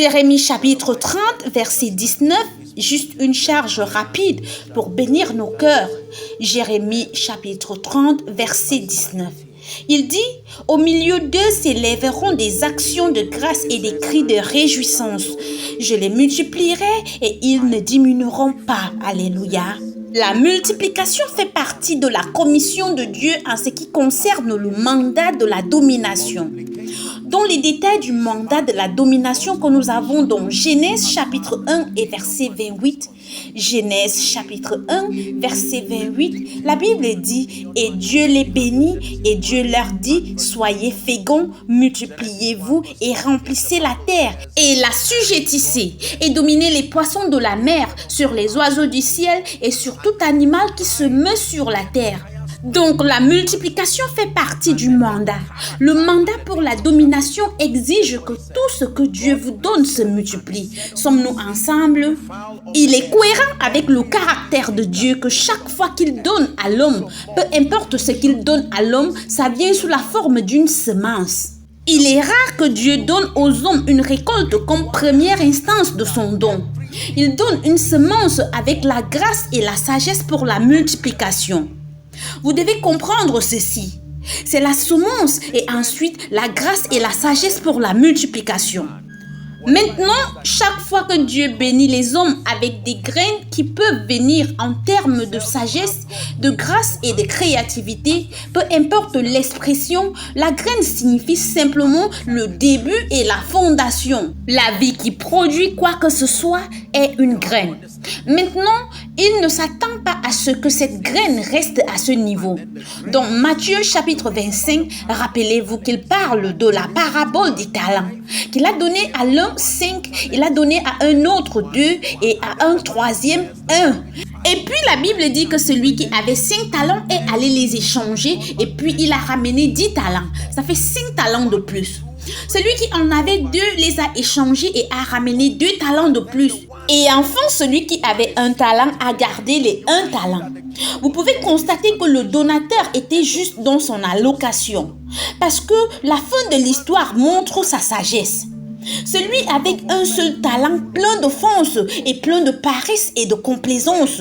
Jérémie chapitre 30, verset 19, juste une charge rapide pour bénir nos cœurs. Jérémie chapitre 30, verset 19. Il dit, au milieu d'eux s'élèveront des actions de grâce et des cris de réjouissance. Je les multiplierai et ils ne diminueront pas. Alléluia. La multiplication fait partie de la commission de Dieu en ce qui concerne le mandat de la domination. Dans les détails du mandat de la domination que nous avons dans Genèse chapitre 1 et verset 28, Genèse chapitre 1 verset 28, la Bible dit « Et Dieu les bénit et Dieu leur dit « Soyez féconds, multipliez-vous et remplissez la terre et la sujettissez et dominez les poissons de la mer sur les oiseaux du ciel et sur tout animal qui se meut sur la terre. » Donc, la multiplication fait partie du mandat. Le mandat pour la domination exige que tout ce que Dieu vous donne se multiplie. Sommes-nous ensemble? Il est cohérent avec le caractère de Dieu que chaque fois qu'il donne à l'homme, peu importe ce qu'il donne à l'homme, ça vient sous la forme d'une semence. Il est rare que Dieu donne aux hommes une récolte comme première instance de son don. Il donne une semence avec la grâce et la sagesse pour la multiplication. Vous devez comprendre ceci. C'est la semence et ensuite la grâce et la sagesse pour la multiplication. Maintenant, chaque fois que Dieu bénit les hommes avec des graines qui peuvent venir en termes de sagesse, de grâce et de créativité, peu importe l'expression, la graine signifie simplement le début et la fondation. La vie qui produit quoi que ce soit est une graine. Maintenant, il ne s'attend pas à ce que cette graine reste à ce niveau. Dans Matthieu chapitre 25, rappelez-vous qu'il parle de la parabole des talents, qu'il a donné à l'un 5, il a donné à un autre 2 et à un troisième 1. Et puis la Bible dit que celui qui avait 5 talents est allé les échanger et puis il a ramené 10 talents. Ça fait 5 talents de plus. Celui qui en avait 2 les a échangés et a ramené 2 talents de plus. Et enfin, celui qui avait 1 talent a gardé les 1 talent. Vous pouvez constater que le donateur était juste dans son allocation. Parce que la fin de l'histoire montre sa sagesse. Celui avec un seul talent plein de force et plein de paresse et de complaisance.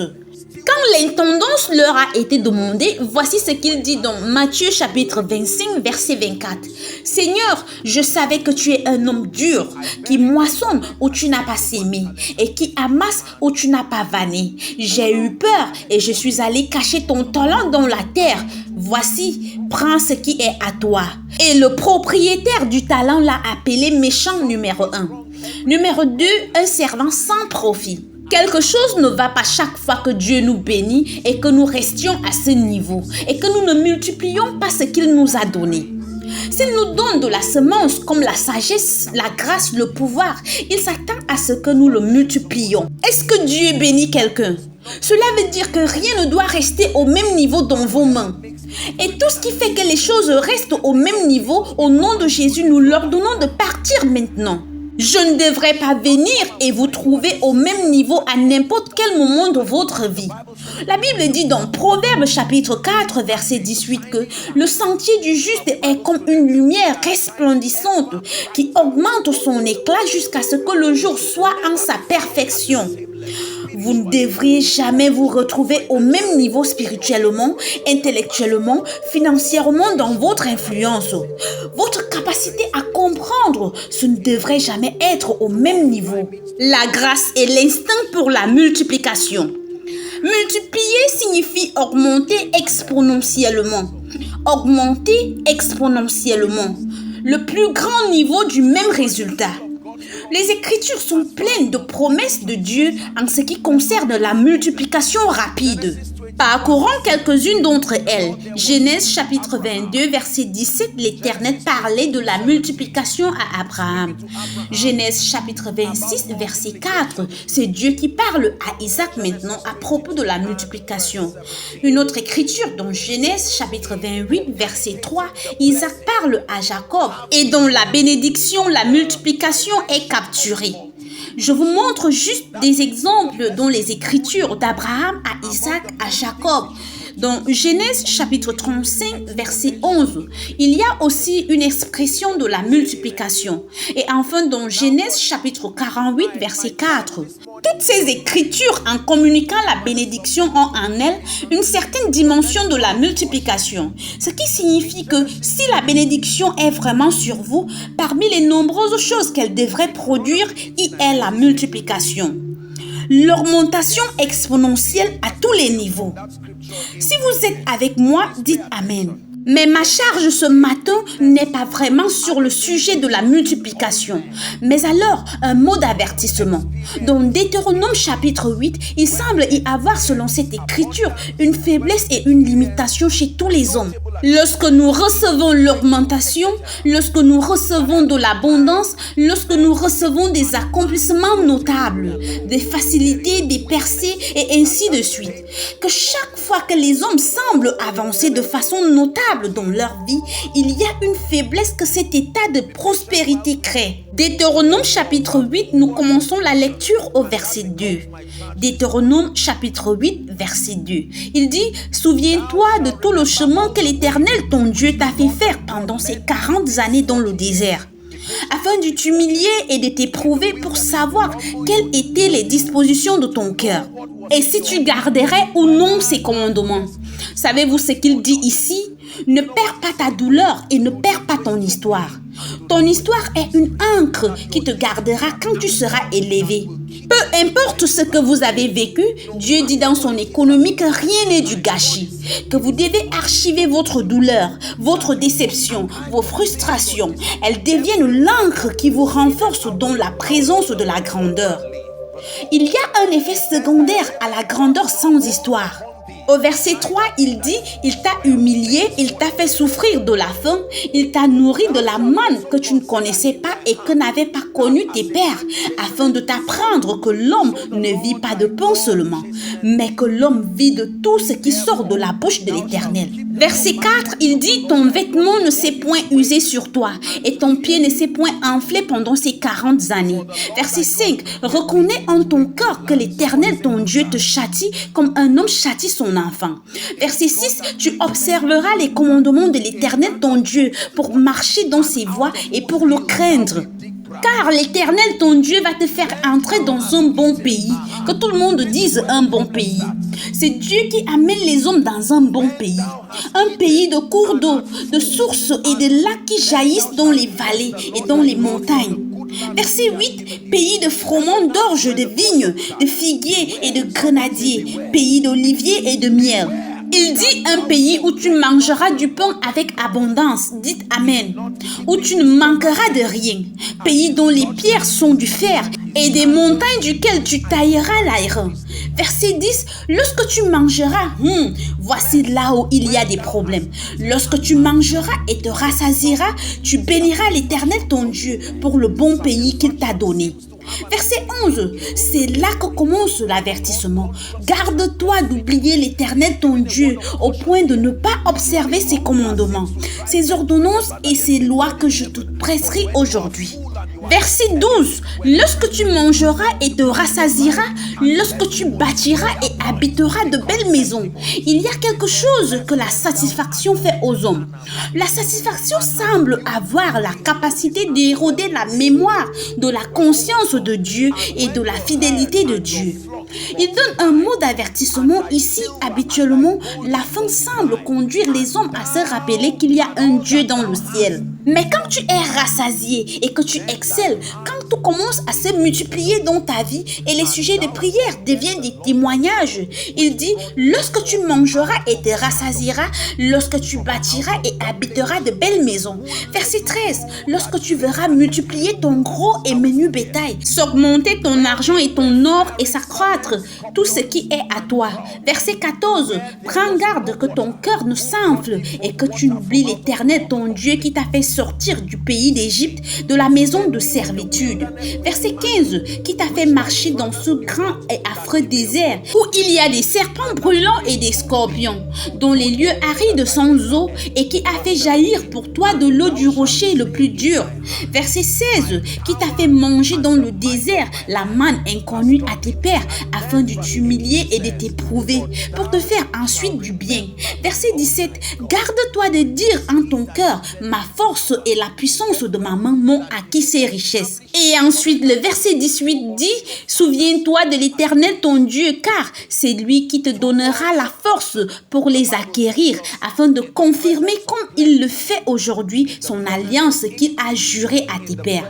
Quand l'intendance leur a été demandée, voici ce qu'il dit dans Matthieu chapitre 25, verset 24. « Seigneur, je savais que tu es un homme dur, qui moissonne où tu n'as pas sémé et qui amasse où tu n'as pas vanné. J'ai eu peur et je suis allé cacher ton talent dans la terre. Voici, prends ce qui est à toi. » Et le propriétaire du talent l'a appelé méchant numéro 1. Numéro 2, un servant sans profit. Quelque chose ne va pas chaque fois que Dieu nous bénit et que nous restions à ce niveau et que nous ne multiplions pas ce qu'il nous a donné. S'il nous donne de la semence comme la sagesse, la grâce, le pouvoir, il s'attend à ce que nous le multiplions. Est-ce que Dieu bénit quelqu'un? Cela veut dire que rien ne doit rester au même niveau dans vos mains. Et tout ce qui fait que les choses restent au même niveau, au nom de Jésus, nous leur donnons de partir maintenant. Je ne devrais pas venir et vous trouver au même niveau à n'importe quel moment de votre vie. La Bible dit dans Proverbes chapitre 4 verset 18 que le sentier du juste est comme une lumière resplendissante qui augmente son éclat jusqu'à ce que le jour soit en sa perfection. Vous ne devriez jamais vous retrouver au même niveau spirituellement, intellectuellement, financièrement dans votre influence. Votre capacité à comprendre, ce ne devrait jamais être au même niveau. La grâce et l'instinct pour la multiplication. Multiplier signifie augmenter exponentiellement. Augmenter exponentiellement. Le plus grand niveau du même résultat. Les Écritures sont pleines de promesses de Dieu en ce qui concerne la multiplication rapide. Parcourons quelques-unes d'entre elles. Genèse chapitre 22, verset 17, l'Éternel parlait de la multiplication à Abraham. Genèse chapitre 26, verset 4, c'est Dieu qui parle à Isaac maintenant à propos de la multiplication. Une autre écriture dans Genèse chapitre 28, verset 3, Isaac parle à Jacob. Et dans la bénédiction, la multiplication est capturée. Je vous montre juste des exemples dans les Écritures d'Abraham à Isaac à Jacob. Dans Genèse chapitre 35, verset 11, il y a aussi une expression de la multiplication. Et enfin, dans Genèse chapitre 48, verset 4, toutes ces écritures, en communiquant la bénédiction, ont en elles une certaine dimension de la multiplication. Ce qui signifie que si la bénédiction est vraiment sur vous, parmi les nombreuses choses qu'elle devrait produire, y est la multiplication. L'augmentation exponentielle à tous les niveaux. Si vous êtes avec moi, dites Amen. Mais ma charge ce matin n'est pas vraiment sur le sujet de la multiplication, mais alors un mot d'avertissement. Dans Deutéronome chapitre 8, il semble y avoir selon cette écriture une faiblesse et une limitation chez tous les hommes. Lorsque nous recevons l'augmentation, lorsque nous recevons de l'abondance, lorsque nous recevons des accomplissements notables, des facilités, des percées et ainsi de suite, que chaque fois que les hommes semblent avancer de façon notable dans leur vie, il y a une faiblesse que cet état de prospérité crée. Deutéronome chapitre 8, nous commençons la lecture au verset 2. Deutéronome chapitre 8, verset 2. Il dit, « Souviens-toi de tout le chemin que l'Éternel, ton Dieu, t'a fait faire pendant ces 40 années dans le désert, afin de t'humilier et de t'éprouver pour savoir quelles étaient les dispositions de ton cœur, et si tu garderais ou non ses commandements. » Savez-vous ce qu'il dit ici? Ne perds pas ta douleur et ne perds pas ton histoire. Ton histoire est une ancre qui te gardera quand tu seras élevé. Peu importe ce que vous avez vécu, Dieu dit dans son économie que rien n'est du gâchis, que vous devez archiver votre douleur, votre déception, vos frustrations. Elles deviennent l'encre qui vous renforce dans la présence de la grandeur. Il y a un effet secondaire à la grandeur sans histoire. Au verset 3, il dit, « Il t'a humilié, il t'a fait souffrir de la faim, il t'a nourri de la manne que tu ne connaissais pas et que n'avaient pas connu tes pères, afin de t'apprendre que l'homme ne vit pas de pain seulement, mais que l'homme vit de tout ce qui sort de la bouche de l'Éternel. » Verset 4, il dit, « Ton vêtement ne s'est point usé sur toi, et ton pied ne s'est point enflé pendant ces 40 années. » Verset 5, « Reconnais en ton cœur que l'Éternel, ton Dieu, te châtie comme un homme châtie son enfant. » Verset 6, « Tu observeras les commandements de l'Éternel, ton Dieu, pour marcher dans ses voies et pour le craindre. Car l'Éternel, ton Dieu, va te faire entrer dans un bon pays. » Que tout le monde dise un bon pays. C'est Dieu qui amène les hommes dans un bon pays. Un pays de cours d'eau, de sources et de lacs qui jaillissent dans les vallées et dans les montagnes. Verset 8, pays de froment, d'orge, de vignes, de figuiers et de grenadiers, pays d'oliviers et de miel. Il dit un pays où tu mangeras du pain avec abondance, dites Amen, où tu ne manqueras de rien, pays dont les pierres sont du fer et des montagnes duquel tu tailleras l'airain. Verset 10, lorsque tu mangeras, voici là où il y a des problèmes. Lorsque tu mangeras et te rassasieras, tu béniras l'Éternel ton Dieu pour le bon pays qu'il t'a donné. Verset 11, c'est là que commence l'avertissement. Garde-toi d'oublier l'Éternel ton Dieu au point de ne pas observer ses commandements, ses ordonnances et ses lois que je te prescris aujourd'hui. Verset 12, lorsque tu mangeras et te rassasieras, lorsque tu bâtiras et habiteras de belles maisons, il y a quelque chose que la satisfaction fait aux hommes. La satisfaction semble avoir la capacité d'éroder la mémoire de la conscience de Dieu et de la fidélité de Dieu. Il donne un mot d'avertissement ici. Habituellement, la faim semble conduire les hommes à se rappeler qu'il y a un Dieu dans le ciel. Mais quand tu es rassasié et que tu excelles, quand tout commence à se multiplier dans ta vie et les sujets de prière deviennent des témoignages, il dit, lorsque tu mangeras et te rassasieras, lorsque tu bâtiras et habiteras de belles maisons. Verset 13, lorsque tu verras multiplier ton gros et menu bétail, s'augmenter ton argent et ton or et s'accroître tout ce qui est à toi. Verset 14, prends garde que ton cœur ne s'enfle et que tu n'oublies l'Éternel ton Dieu qui t'a fait sortir du pays d'Égypte, de la maison de servitude. rapide. Verset 15, qui t'a fait marcher dans ce grand et affreux désert où il y a des serpents brûlants et des scorpions, dans les lieux arides sans eau et qui a fait jaillir pour toi de l'eau du rocher le plus dur. Verset 16, qui t'a fait manger dans le désert la manne inconnue à tes pères afin de t'humilier et de t'éprouver pour te faire ensuite du bien. Verset 17, garde-toi de dire en ton cœur, ma force et la puissance de ma main m'ont acquis ces richesses. Et ensuite le verset 18 dit, souviens-toi de l'Éternel ton Dieu, car c'est lui qui te donnera la force pour les acquérir, afin de confirmer comme il le fait aujourd'hui son alliance qu'il a jurée à tes pères.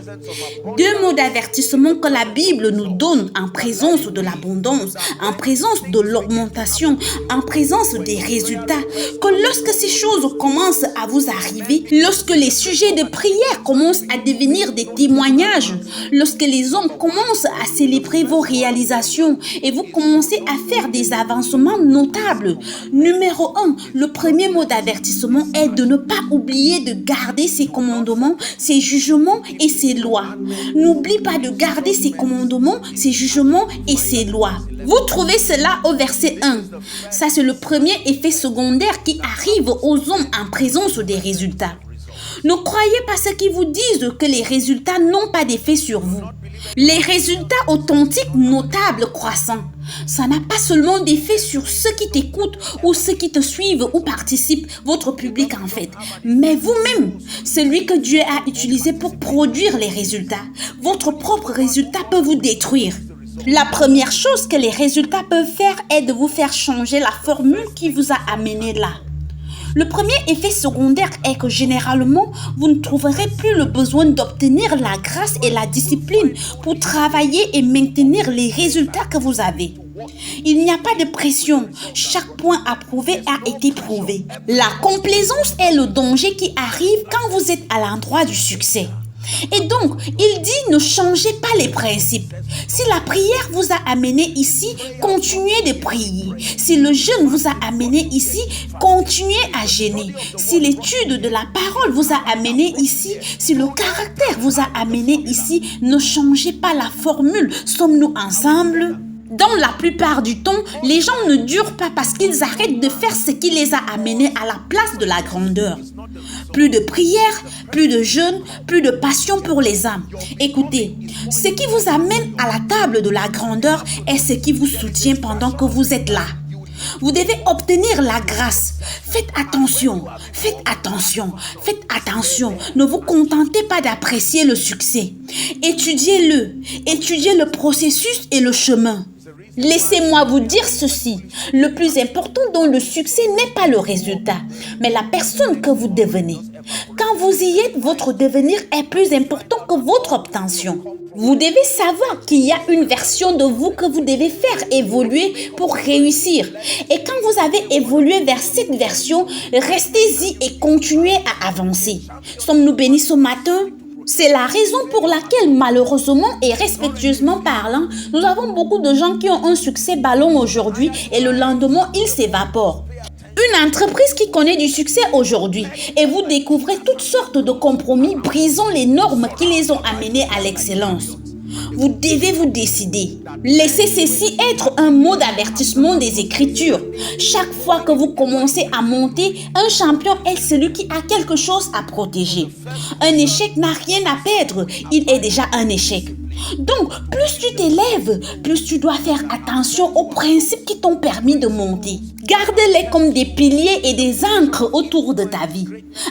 Deux mots d'avertissement que la Bible nous donne en présence de l'abondance, en présence de l'augmentation, en présence des résultats, que lorsque ces choses commencent à vous arriver, lorsque les sujets de prière commencent à devenir des témoignages, lorsque les hommes commencent à célébrer vos réalisations et vous commencez à faire des avancements notables. Numéro 1, le premier mot d'avertissement est de ne pas oublier de garder ses commandements, ses jugements et ses lois. N'oublie pas de garder ses commandements, ses jugements et ses lois. Vous trouvez cela au verset 1. Ça, c'est le premier effet secondaire qui arrive aux hommes en présence des résultats. Ne croyez pas ceux qui vous disent que les résultats n'ont pas d'effet sur vous. Les résultats authentiques, notables, croissants, ça n'a pas seulement d'effet sur ceux qui t'écoutent ou ceux qui te suivent ou participent, votre public en fait, mais vous-même, celui que Dieu a utilisé pour produire les résultats. Votre propre résultat peut vous détruire. La première chose que les résultats peuvent faire est de vous faire changer la formule qui vous a amené là. Le premier effet secondaire est que généralement, vous ne trouverez plus le besoin d'obtenir la grâce et la discipline pour travailler et maintenir les résultats que vous avez. Il n'y a pas de pression. Chaque point approuvé a été prouvé. La complaisance est le danger qui arrive quand vous êtes à l'endroit du succès. Et donc, il dit ne changez pas les principes. Si la prière vous a amené ici, continuez de prier. Si le jeûne vous a amené ici, continuez à jeûner. Si l'étude de la parole vous a amené ici, si le caractère vous a amené ici, ne changez pas la formule. Sommes-nous ensemble? Dans la plupart du temps, les gens ne durent pas parce qu'ils arrêtent de faire ce qui les a amenés à la place de la grandeur. Plus de prière, plus de jeûne, plus de passion pour les âmes. Écoutez, ce qui vous amène à la table de la grandeur est ce qui vous soutient pendant que vous êtes là. Vous devez obtenir la grâce. Faites attention, faites attention, faites attention. Ne vous contentez pas d'apprécier le succès. Étudiez-le, étudiez le processus et le chemin. Laissez-moi vous dire ceci, le plus important dans le succès n'est pas le résultat, mais la personne que vous devenez. Quand vous y êtes, votre devenir est plus important que votre obtention. Vous devez savoir qu'il y a une version de vous que vous devez faire évoluer pour réussir. Et quand vous avez évolué vers cette version, restez-y et continuez à avancer. Sommes-nous bénis ce matin? C'est la raison pour laquelle, malheureusement et respectueusement parlant, nous avons beaucoup de gens qui ont un succès ballon aujourd'hui et le lendemain, ils s'évaporent. Une entreprise qui connaît du succès aujourd'hui et vous découvrez toutes sortes de compromis brisant les normes qui les ont amenés à l'excellence. Vous devez vous décider. Laissez ceci être un mot d'avertissement des Écritures. Chaque fois que vous commencez à monter, un champion est celui qui a quelque chose à protéger. Un échec n'a rien à perdre, il est déjà un échec. Donc, plus tu t'élèves, plus tu dois faire attention aux principes qui t'ont permis de monter. Garde-les comme des piliers et des ancres autour de ta vie.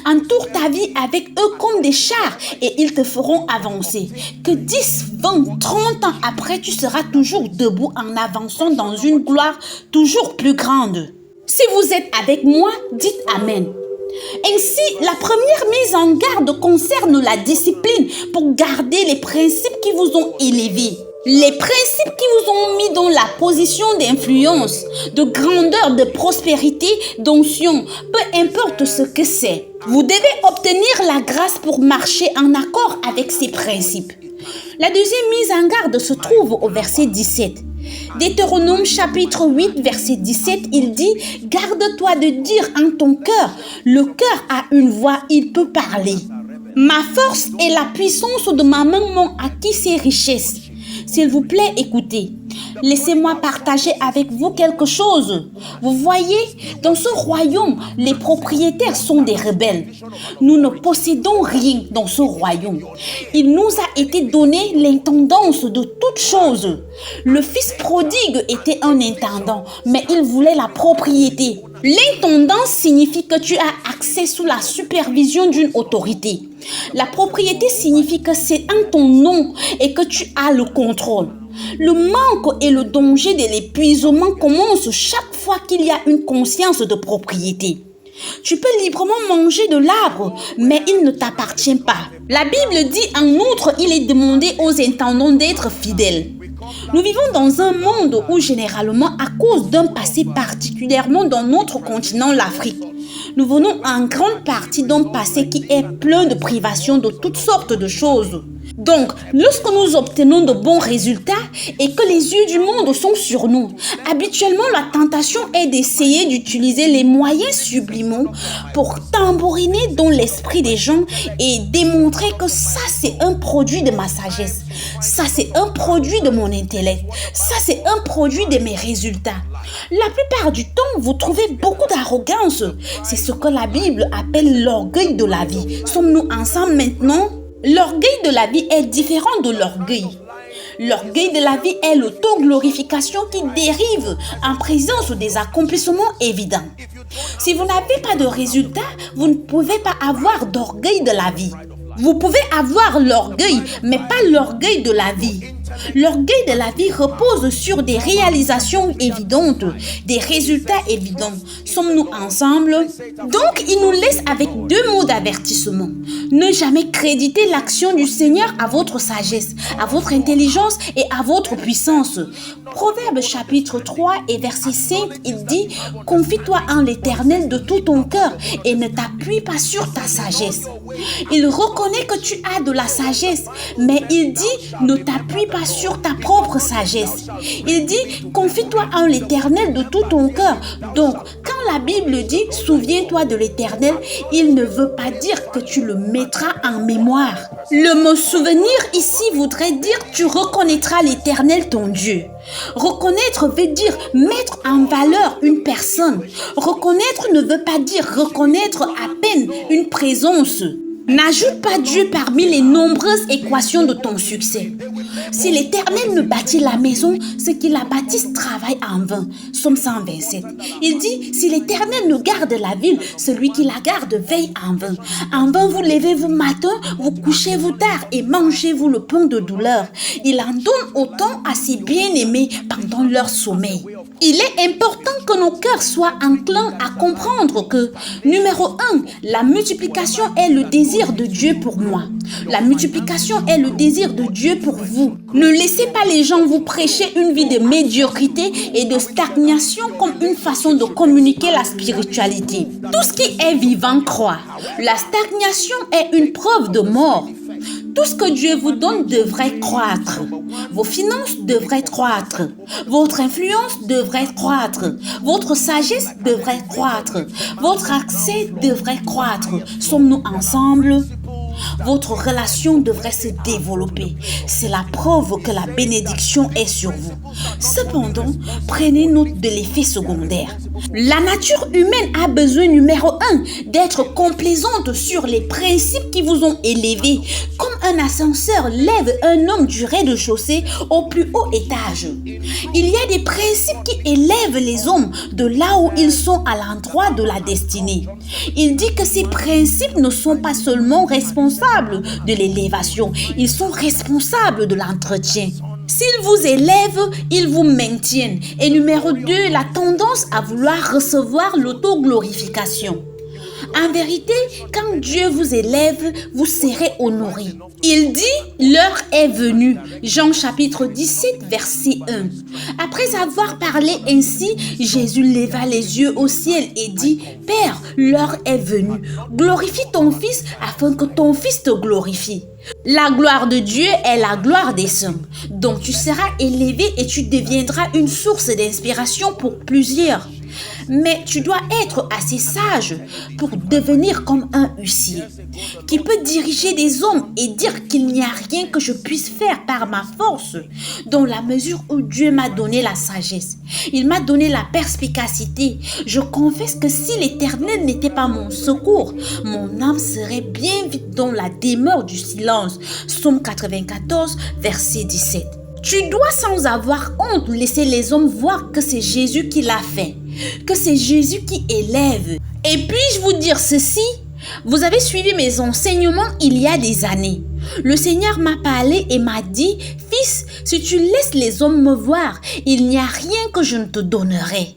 Entoure ta vie avec eux comme des chars et ils te feront avancer. Que 10, 20, 30 ans après, tu seras toujours debout en avançant dans une gloire toujours plus grande. Si vous êtes avec moi, dites Amen. Ainsi, la première mise en garde concerne la discipline pour garder les principes qui vous ont élevés. Les principes qui vous ont mis dans la position d'influence, de grandeur, de prospérité, d'onction, peu importe ce que c'est. Vous devez obtenir la grâce pour marcher en accord avec ces principes. La deuxième mise en garde se trouve au verset 17. Deutéronome chapitre 8 verset 17, il dit « Garde-toi de dire en ton cœur, le cœur a une voix, il peut parler. » Ma force et la puissance de ma main m'ont acquis ces richesses. S'il vous plaît, écoutez. Laissez-moi partager avec vous quelque chose. Vous voyez, dans ce royaume, les propriétaires sont des rebelles. Nous ne possédons rien dans ce royaume. Il nous a été donné l'intendance de toutes choses. Le fils prodigue était un intendant, mais il voulait la propriété. L'intendance signifie que tu as accès sous la supervision d'une autorité. La propriété signifie que c'est en ton nom et que tu as le contrôle. Le manque et le danger de l'épuisement commencent chaque fois qu'il y a une conscience de propriété. Tu peux librement manger de l'arbre, mais il ne t'appartient pas. La Bible dit en outre, il est demandé aux intendants d'être fidèles. Nous vivons dans un monde où généralement, à cause d'un passé particulièrement dans notre continent, l'Afrique, nous venons en grande partie d'un passé qui est plein de privations de toutes sortes de choses. Donc, lorsque nous obtenons de bons résultats et que les yeux du monde sont sur nous, habituellement la tentation est d'essayer d'utiliser les moyens sublimaux pour tambouriner dans l'esprit des gens et démontrer que ça c'est un produit de ma sagesse, ça c'est un produit de mon intellect, ça c'est un produit de mes résultats. La plupart du temps, vous trouvez beaucoup d'arrogance. C'est ce que la Bible appelle l'orgueil de la vie. Sommes-nous ensemble maintenant? L'orgueil de la vie est différent de l'orgueil. L'orgueil de la vie est l'auto-glorification qui dérive en présence des accomplissements évidents. Si vous n'avez pas de résultats, vous ne pouvez pas avoir d'orgueil de la vie. Vous pouvez avoir l'orgueil, mais pas l'orgueil de la vie. L'orgueil de la vie repose sur des réalisations évidentes, des résultats évidents. Sommes-nous ensemble? Donc, il nous laisse avec deux mots d'avertissement. Ne jamais créditer l'action du Seigneur à votre sagesse, à votre intelligence et à votre puissance. Proverbe chapitre 3 et verset 5, il dit « Confie-toi en l'Éternel de tout ton cœur et ne t'appuie pas sur ta sagesse. » Il reconnaît que tu as de la sagesse, mais il dit « Ne t'appuie pas sur ta propre sagesse. » Il dit « Confie-toi en l'Éternel de tout ton cœur. » Donc, quand la Bible dit « Souviens-toi de l'Éternel », il ne veut pas dire que tu le mettras en mémoire. Le mot « souvenir » ici voudrait dire « Tu reconnaîtras l'Éternel ton Dieu ». Reconnaître veut dire mettre en valeur une personne. Reconnaître ne veut pas dire reconnaître à peine une présence. N'ajoute pas Dieu parmi les nombreuses équations de ton succès. Si l'Éternel ne bâtit la maison, ceux qui la bâtissent travaillent en vain. Psaume 127. Il dit, si l'Éternel ne garde la ville, celui qui la garde veille en vain. En vain vous levez-vous matin, vous couchez-vous tard et mangez-vous le pain de douleur. Il en donne autant à ses bien-aimés pendant leur sommeil. Il est important que nos cœurs soient enclins à comprendre que, numéro 1, la multiplication est le désir de Dieu pour moi. La multiplication est le désir de Dieu pour vous. Ne laissez pas les gens vous prêcher une vie de médiocrité et de stagnation comme une façon de communiquer la spiritualité. Tout ce qui est vivant croit. La stagnation est une preuve de mort. Tout ce que Dieu vous donne devrait croître. Vos finances devraient croître. Votre influence devrait croître. Votre sagesse devrait croître. Votre accès devrait croître. Sommes-nous ensemble? Votre relation devrait se développer. C'est la preuve que la bénédiction est sur vous. Cependant, prenez note de l'effet secondaire. La nature humaine a besoin, numéro 1, d'être complaisante sur les principes qui vous ont élevé. Comme un ascenseur lève un homme du rez-de-chaussée au plus haut étage. Il y a des principes qui élèvent les hommes de là où ils sont à l'endroit de la destinée. Il dit que ces principes ne sont pas seulement responsables de l'élévation, ils sont responsables de l'entretien. S'ils vous élèvent, ils vous maintiennent. Et numéro 2, la tendance à vouloir recevoir l'autoglorification. En vérité, quand Dieu vous élève, vous serez honoré. Il dit, l'heure est venue. Jean chapitre 17, verset 1. Après avoir parlé ainsi, Jésus leva les yeux au ciel et dit, Père, l'heure est venue. Glorifie ton Fils afin que ton Fils te glorifie. La gloire de Dieu est la gloire des saints. Donc tu seras élevé et tu deviendras une source d'inspiration pour plusieurs. Mais tu dois être assez sage pour devenir comme un huissier qui peut diriger des hommes et dire qu'il n'y a rien que je puisse faire par ma force, dans la mesure où Dieu m'a donné la sagesse. Il m'a donné la perspicacité. Je confesse que si l'Éternel n'était pas mon secours, mon âme serait bien vite dans la demeure du silence. Psaume 94, verset 17. Tu dois sans avoir honte laisser les hommes voir que c'est Jésus qui l'a fait, que c'est Jésus qui élève. Et puis-je vous dire ceci? Vous avez suivi mes enseignements il y a des années. Le Seigneur m'a parlé et m'a dit, « Fils, si tu laisses les hommes me voir, il n'y a rien que je ne te donnerai. »